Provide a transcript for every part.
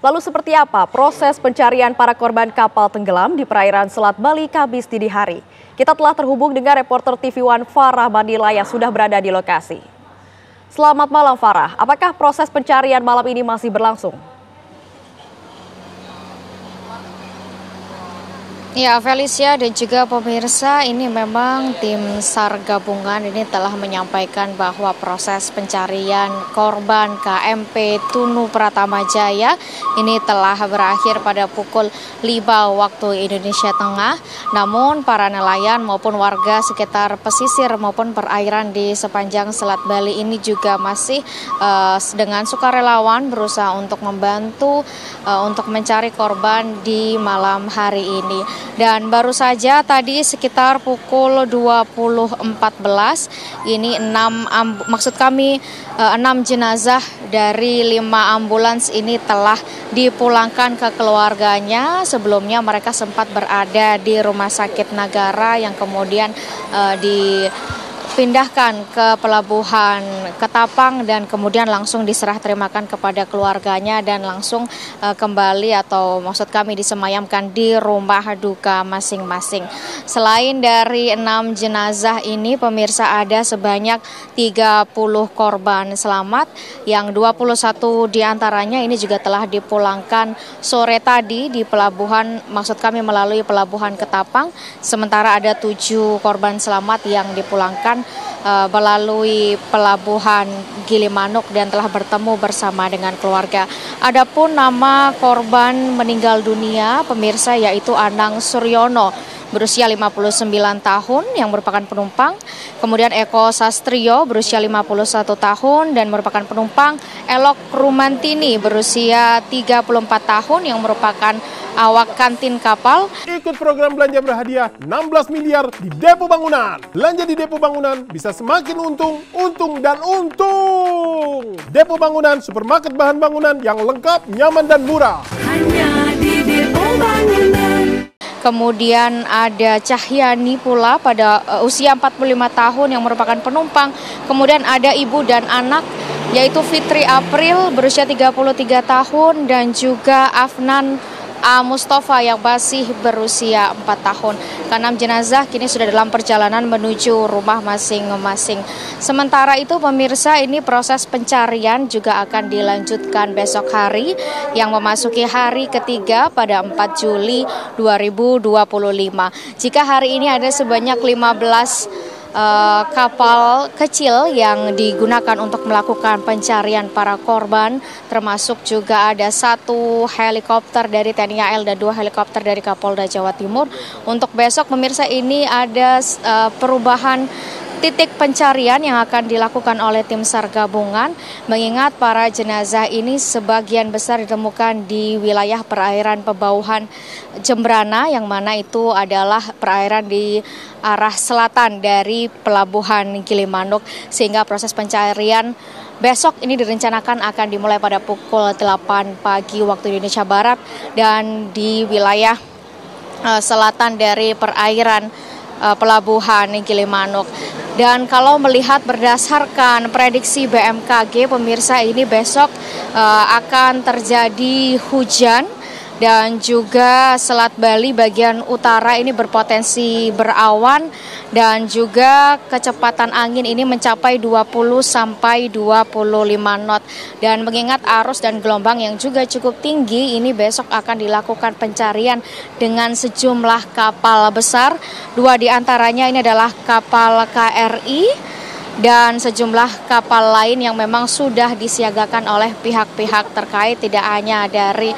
Lalu seperti apa proses pencarian para korban kapal tenggelam di perairan Selat Bali Kamis dini hari? Kita telah terhubung dengan reporter TV One Farah Manila yang sudah berada di lokasi. Selamat malam Farah, apakah proses pencarian malam ini masih berlangsung? Ya, Felicia dan juga pemirsa, ini memang tim SAR gabungan ini telah menyampaikan bahwa proses pencarian korban KMP Tunu Pratama Jaya ini telah berakhir pada pukul 5 waktu Indonesia Tengah. Namun para nelayan maupun warga sekitar pesisir maupun perairan di sepanjang Selat Bali ini juga masih dengan sukarelawan berusaha untuk membantu untuk mencari korban di malam hari ini. Dan baru saja tadi sekitar pukul 20.14 ini 6 jenazah dari 5 ambulans ini telah dipulangkan ke keluarganya. Sebelumnya mereka sempat berada di Rumah Sakit Nagara yang kemudian dipindahkan ke Pelabuhan Ketapang dan kemudian langsung diserah terimakan kepada keluarganya dan langsung kembali atau maksud kami disemayamkan di rumah duka masing-masing. Selain dari 6 jenazah ini, pemirsa, ada sebanyak 30 korban selamat yang 21 diantaranya ini juga telah dipulangkan sore tadi di pelabuhan, maksud kami melalui Pelabuhan Ketapang, sementara ada 7 korban selamat yang dipulangkan melalui Pelabuhan Gilimanuk dan telah bertemu bersama dengan keluarga. Adapun nama korban meninggal dunia, pemirsa, yaitu Anang Suryono berusia 59 tahun yang merupakan penumpang. Kemudian Eko Sastrio berusia 51 tahun dan merupakan penumpang. Elok Rumantini berusia 34 tahun yang merupakan awak kantin kapal. Ikut program belanja berhadiah 16 miliar di Depo Bangunan. Belanja di Depo Bangunan bisa semakin untung dan untung. Depo Bangunan, supermarket bahan bangunan yang lengkap, nyaman dan murah. Hanya di Depo Bangunan. Kemudian ada Cahyani pula pada usia 45 tahun yang merupakan penumpang. Kemudian ada ibu dan anak yaitu Fitri April berusia 33 tahun dan juga Afnan Mustafa yang masih berusia 4 tahun. Ke-6 jenazah kini sudah dalam perjalanan menuju rumah masing-masing. Sementara itu pemirsa, ini proses pencarian juga akan dilanjutkan besok hari yang memasuki hari ketiga pada 4 Juli 2025. Jika hari ini ada sebanyak 15 kapal kecil yang digunakan untuk melakukan pencarian para korban, termasuk juga ada 1 helikopter dari TNI AL dan 2 helikopter dari Kapolda Jawa Timur. Untuk besok pemirsa, ini ada perubahan titik pencarian yang akan dilakukan oleh tim SAR gabungan, mengingat para jenazah ini sebagian besar ditemukan di wilayah perairan Pebauhan Jembrana, yang mana itu adalah perairan di arah selatan dari Pelabuhan Gilimanuk, sehingga proses pencarian besok ini direncanakan akan dimulai pada pukul 8 pagi waktu Indonesia Barat dan di wilayah selatan dari perairan Pelabuhan Gilimanuk. Dan kalau melihat berdasarkan prediksi BMKG, pemirsa, ini besok akan terjadi hujan dan juga Selat Bali bagian utara ini berpotensi berawan dan juga kecepatan angin ini mencapai 20 sampai 25 knot. Dan mengingat arus dan gelombang yang juga cukup tinggi, ini besok akan dilakukan pencarian dengan sejumlah kapal besar. 2 diantaranya ini adalah kapal KRI dan sejumlah kapal lain yang memang sudah disiagakan oleh pihak-pihak terkait, tidak hanya dari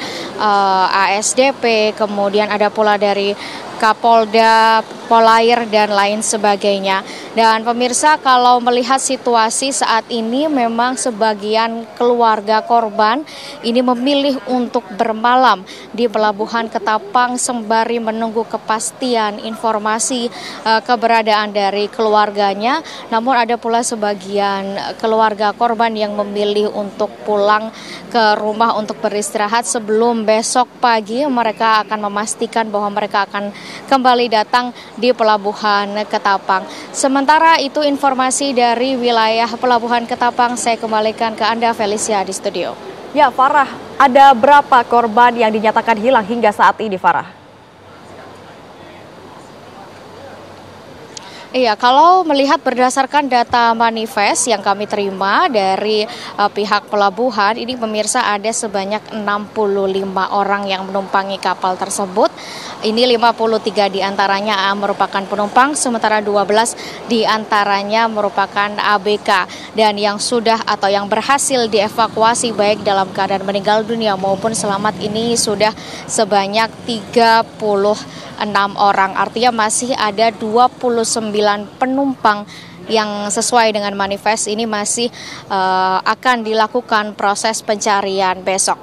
ASDP, kemudian ada pula dari Kapolda, Polair, dan lain sebagainya. Dan pemirsa, kalau melihat situasi saat ini, memang sebagian keluarga korban ini memilih untuk bermalam di Pelabuhan Ketapang sembari menunggu kepastian informasi keberadaan dari keluarganya. Namun ada pula sebagian keluarga korban yang memilih untuk pulang ke rumah untuk beristirahat sebelum besok pagi mereka akan memastikan bahwa mereka akan kembali datang di Pelabuhan Ketapang. Sementara itu informasi dari wilayah Pelabuhan Ketapang, saya kembalikan ke Anda Felicia di studio. Ya, Farah, ada berapa korban yang dinyatakan hilang hingga saat ini, Farah? Iya, kalau melihat berdasarkan data manifest yang kami terima dari pihak pelabuhan, ini pemirsa ada sebanyak 65 orang yang menumpangi kapal tersebut. Ini 53 diantaranya merupakan penumpang, sementara 12 diantaranya merupakan ABK. Dan yang sudah atau yang berhasil dievakuasi baik dalam keadaan meninggal dunia maupun selamat ini sudah sebanyak 36 orang. Artinya masih ada 29 penumpang yang sesuai dengan manifest ini masih akan dilakukan proses pencarian besok.